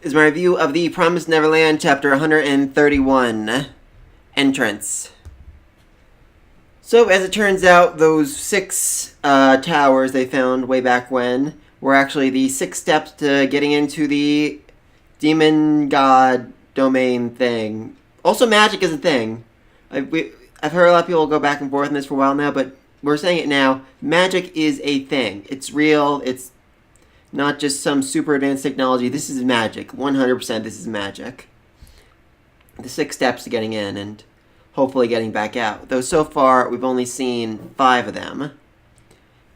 is my review of the Promised Neverland Chapter 131, Entrance. So, as it turns out, those 6 towers they found way back when were actually the 6 steps to getting into the demon god domain thing. Also, magic is a thing. I've heard a lot of people go back and forth on this for a while now, but we're saying it now. Magic is a thing. It's real. It's not just some super advanced technology. This is magic. 100% this is magic. The 6 steps to getting in and hopefully getting back out. Though so far, we've only seen 5 of them.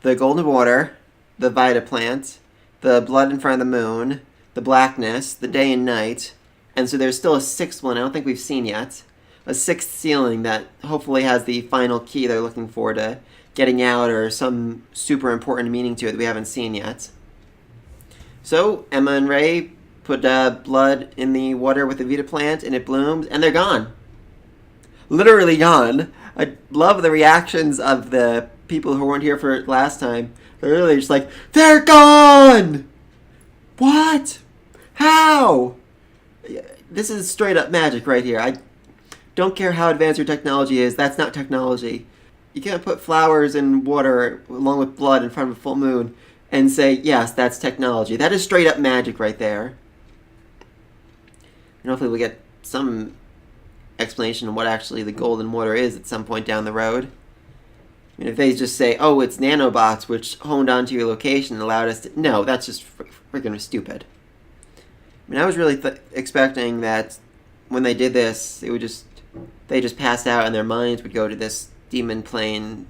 The golden water, the Vita plant, the blood in front of the moon, the blackness, the day and night, and so there's still a 6th one I don't think we've seen yet. A 6th ceiling that hopefully has the final key they're looking for to getting out, or some super important meaning to it that we haven't seen yet. So, Emma and Ray put blood in the water with the Vita plant, and it blooms, and they're gone. Literally gone. I love the reactions of the people who weren't here for it last time. They're literally just like, they're gone! What? How? This is straight up magic right here. I don't care how advanced your technology is, that's not technology. You can't put flowers in water along with blood in front of a full moon and say, yes, that's technology. That is straight up magic right there. And hopefully we'll get some explanation of what actually the golden water is at some point down the road. I mean, if they just say, oh, it's nanobots which honed onto your location and allowed us to... No, that's just freaking stupid. I mean, I was really expecting that when they did this, it would just... They just passed out and their minds would go to this demon plane.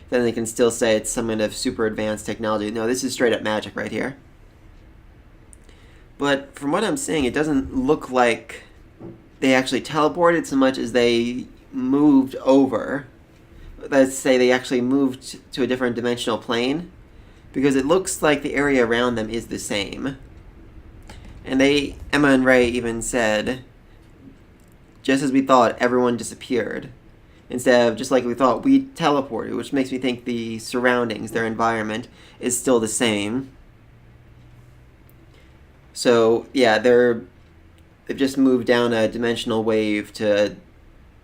Then they can still say it's some kind of super advanced technology. No, this is straight up magic right here. But from what I'm seeing, it doesn't look like they actually teleported so much as they moved over. Let's say they actually moved to a different dimensional plane, because it looks like the area around them is the same. And Emma and Ray even said, just as we thought, everyone disappeared. Instead of just like we thought, we teleported, which makes me think the surroundings, their environment, is still the same. So, yeah, they've just moved down a dimensional wave to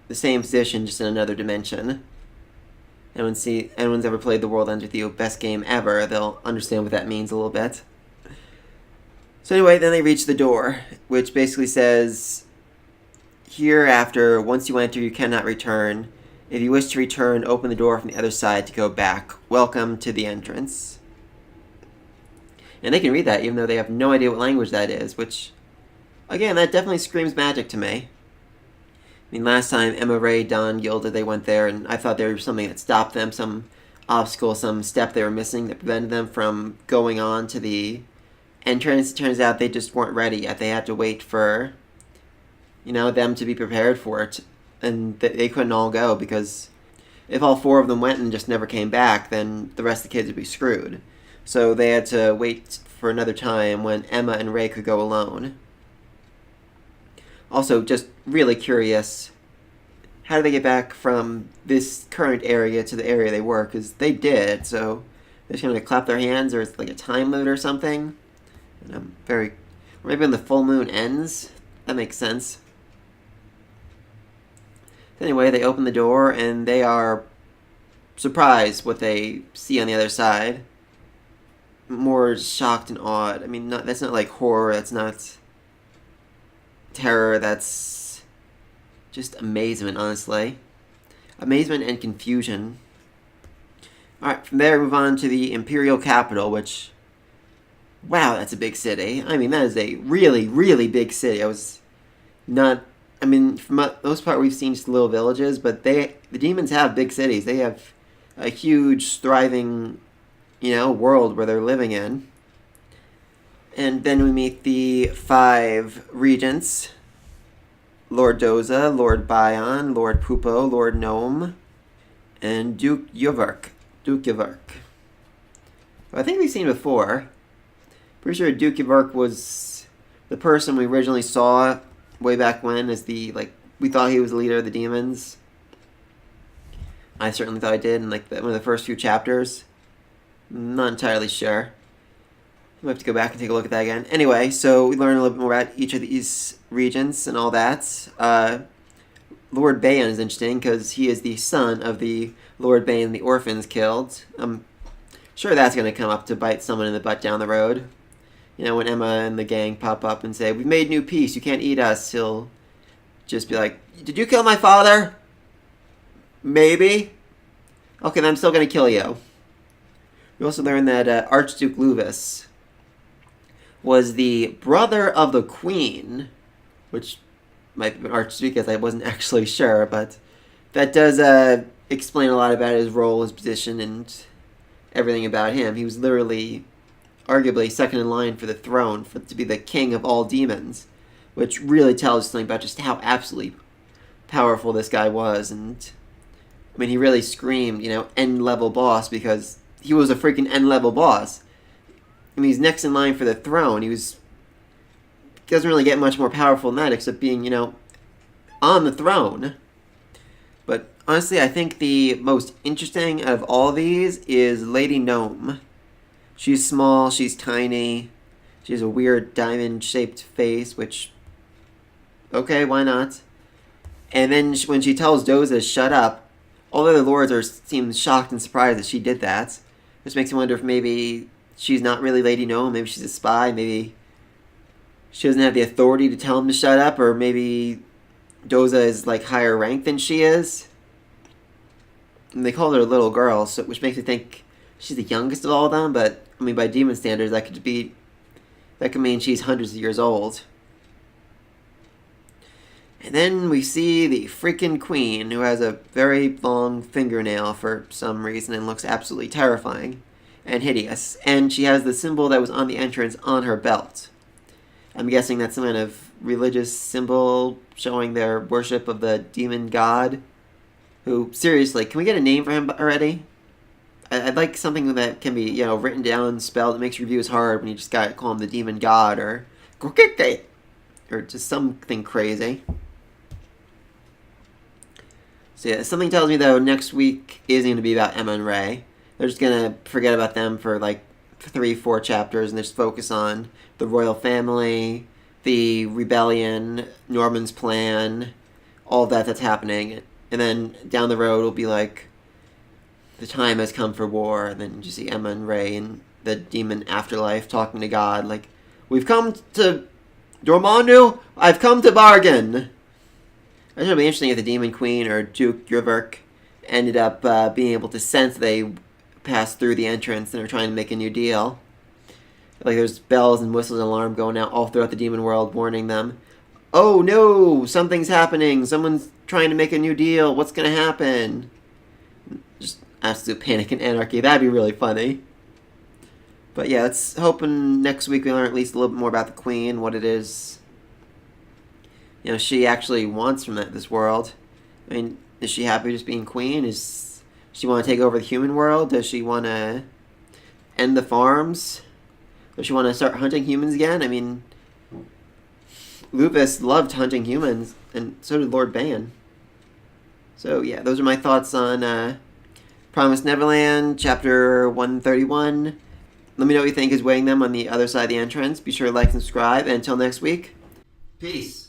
the same position, just in another dimension. Anyone's ever played The World Ends With You, best game ever, they'll understand what that means a little bit. So anyway, then they reach the door, which basically says, hereafter, once you enter, you cannot return. If you wish to return, open the door from the other side to go back. Welcome to the entrance. And they can read that, even though they have no idea what language that is, which, again, that definitely screams magic to me. I mean, last time, Emma, Ray, Dawn, Gilda, they went there, and I thought there was something that stopped them, some obstacle, some step they were missing that prevented them from going on to the entrance. It turns out they just weren't ready yet. They had to wait for, them to be prepared for it. And they couldn't all go, because if all 4 of them went and just never came back, then the rest of the kids would be screwed. So they had to wait for another time when Emma and Ray could go alone. Also, just really curious, how did they get back from this current area to the area they were? Because they did, so they're just going to clap their hands, or it's like a time limit or something. And or maybe when the full moon ends. That makes sense. Anyway, they open the door, and they are surprised what they see on the other side. More shocked and awed. I mean, that's not like horror, that's not terror, that's just amazement, honestly. Amazement and confusion. Alright, from there we move on to the Imperial Capital, which... Wow, that's a big city. I mean, that is a really, really big city. For the most part, we've seen just little villages, but the demons have big cities. They have a huge, thriving, world where they're living in. And then we meet the 5 regents. Lord Doza, Lord Bion, Lord Pupo, Lord Gnome, and Duke Yvark. I think we've seen before. Pretty sure Duke Yvark was the person we originally saw way back when as we thought he was the leader of the demons. I certainly thought I did in one of the first few chapters. I'm not entirely sure. We'll have to go back and take a look at that again. Anyway, so we learn a little bit more about each of these regents and all that. Lord Bayan is interesting because he is the son of the Lord Bayan the orphans killed. I'm sure that's going to come up to bite someone in the butt down the road. You know, when Emma and the gang pop up and say, "We've made new peace, you can't eat us," he'll just be like, "Did you kill my father?" Maybe. Okay, then I'm still going to kill you. We also learned that Archduke Luvis was the brother of the Queen, which might have been Archduke, as I wasn't actually sure, but that does explain a lot about his role, his position, and everything about him. He was literally, arguably, second in line for the throne, to be the king of all demons, which really tells us something about just how absolutely powerful this guy was. And I mean, he really screamed, you know, end-level boss, because he was a freaking end-level boss. I mean, he's next in line for the throne. He doesn't really get much more powerful than that, except being, you know, on the throne. But honestly, I think the most interesting of all these is Lady Gnome. She's small, she's tiny, she has a weird diamond-shaped face, which, okay, why not? And then when she tells Doza, "Shut up," all the other lords seem shocked and surprised that she did that. Which makes me wonder if maybe she's not really Lady Gnome, maybe she's a spy, maybe she doesn't have the authority to tell him to shut up, or maybe Doza is like higher rank than she is. And they call her a little girl, so which makes me think she's the youngest of all of them, but I mean by demon standards that could mean she's hundreds of years old. And then we see the freaking queen, who has a very long fingernail for some reason and looks absolutely terrifying and hideous. And she has the symbol that was on the entrance on her belt. I'm guessing that's some kind of religious symbol showing their worship of the demon god. Who, seriously, can we get a name for him already? I'd like something that can be, you know, written down, spelled. It makes reviews hard when you just gotta call him the demon god, or just something crazy. So yeah, something tells me, though, next week is going to be about Emma and Ray. They're just going to forget about them for, like, 3-4 chapters and just focus on the royal family, the rebellion, Norman's plan, all that's happening. And then down the road will be, like, the time has come for war, and then you see Emma and Ray in the demon afterlife talking to God, like, "We've come to Dormammu, I've come to bargain." I think it'll be interesting if the Demon Queen or Duke Yurverk ended up being able to sense they passed through the entrance and are trying to make a new deal. Like there's bells and whistles and alarm going out all throughout the demon world warning them, "Oh no, something's happening, someone's trying to make a new deal, what's going to happen?" Just absolute panic and anarchy. That'd be really funny. But yeah, let's hoping next week we learn at least a little bit more about the Queen, what it is, you know, she actually wants from this world. I mean, is she happy just being queen? Does she want to take over the human world? Does she want to end the farms? Does she want to start hunting humans again? I mean, Lupus loved hunting humans, and so did Lord Bayan. So yeah, those are my thoughts on Promised Neverland, chapter 131. Let me know what you think is weighing them on the other side of the entrance. Be sure to like and subscribe, and until next week, peace.